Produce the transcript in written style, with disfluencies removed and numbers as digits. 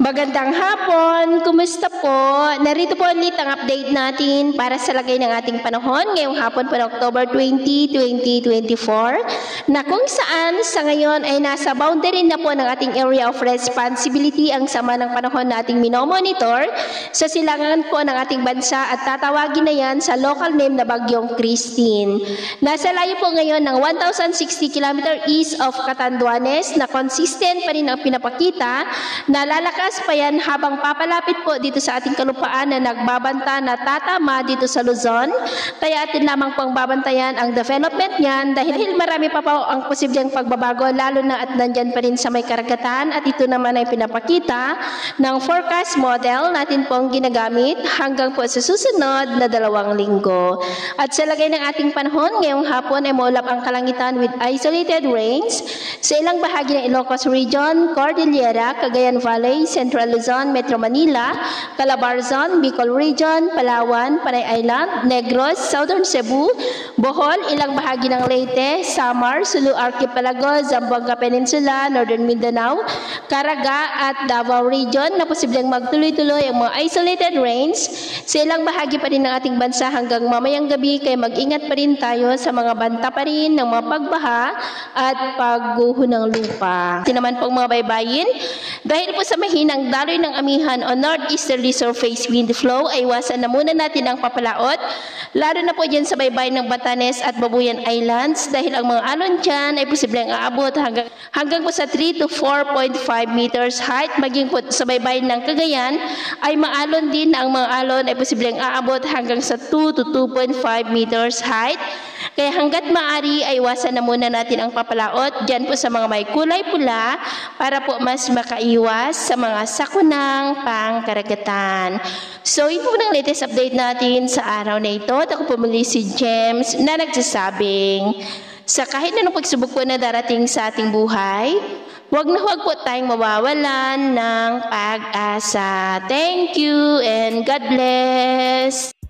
Magandang hapon! Kumusta po? Narito po ulit ang update natin para sa lagay ng ating panahon ngayong hapon po ng October 20, 2024 na kung saan sa ngayon ay nasa boundary na po ng ating area of responsibility ang sama ng panahon na ating minomonitor sa silangan po ng ating bansa at tatawagin na yan sa local name na Bagyong Christine. Nasa layo po ngayon ng 1,060 km east of Catanduanes na consistent pa rin ang pinapakita na lalakas pa yan habang papalapit po dito sa ating kalupaan na nagbabanta na tatama dito sa Luzon. Kaya atin lamang pong babantayan ang development niyan dahil marami pa po ang posibleng pagbabago lalo na at nandyan pa rin sa may karagatan at ito naman ay pinapakita ng forecast model natin pong ginagamit hanggang po sa susunod na 2 linggo. At sa lagay ng ating panahon ngayong hapon ay maulap ang kalangitan with isolated rains sa ilang bahagi ng Ilocos Region, Cordillera, Cagayan Valley, Central Luzon, Metro Manila, Calabarzon, Bicol Region, Palawan, Panay Island, Negros, Southern Cebu, Bohol, ilang bahagi ng Leyte, Samar, Sulu Archipelago, Zamboanga Peninsula, Northern Mindanao, Caraga at Davao Region na posibleng magtuloy-tuloy ang mga isolated rains sa ilang bahagi pa rin ng ating bansa hanggang mamayang gabi kaya mag-ingat pa rin tayo sa mga banta pa rin ng mga pagbaha at pagguho ng lupa. Ito naman pong mga baybayin, dahil po sa mahinang daloy ng amihan o northeasterly surface wind flow ay iwasan na muna natin ang papalaot, lalo na po dyan sa baybayin ng Batanes at Babuyan Islands dahil ang mga alon dyan ay posibleng aabot hanggang po sa 3 to 4.5 meters height. Maging po sa baybayin ng Cagayan ay maalon din ang mga alon ay posibleng aabot hanggang sa 2 to 2.5 meters height. Kaya hanggat maaari ay iwasan na muna natin ang papalaot dyan po sa mga may kulay pula para po mas makaiwas sa mga sakunang pangkaragatan. So ito po ng latest update natin sa araw na ito. At ako po muli si James na nagsasabing sa kahit anong pagsubok po na darating sa ating buhay, huwag na huwag po tayong mawawalan ng pag-asa. Thank you and God bless!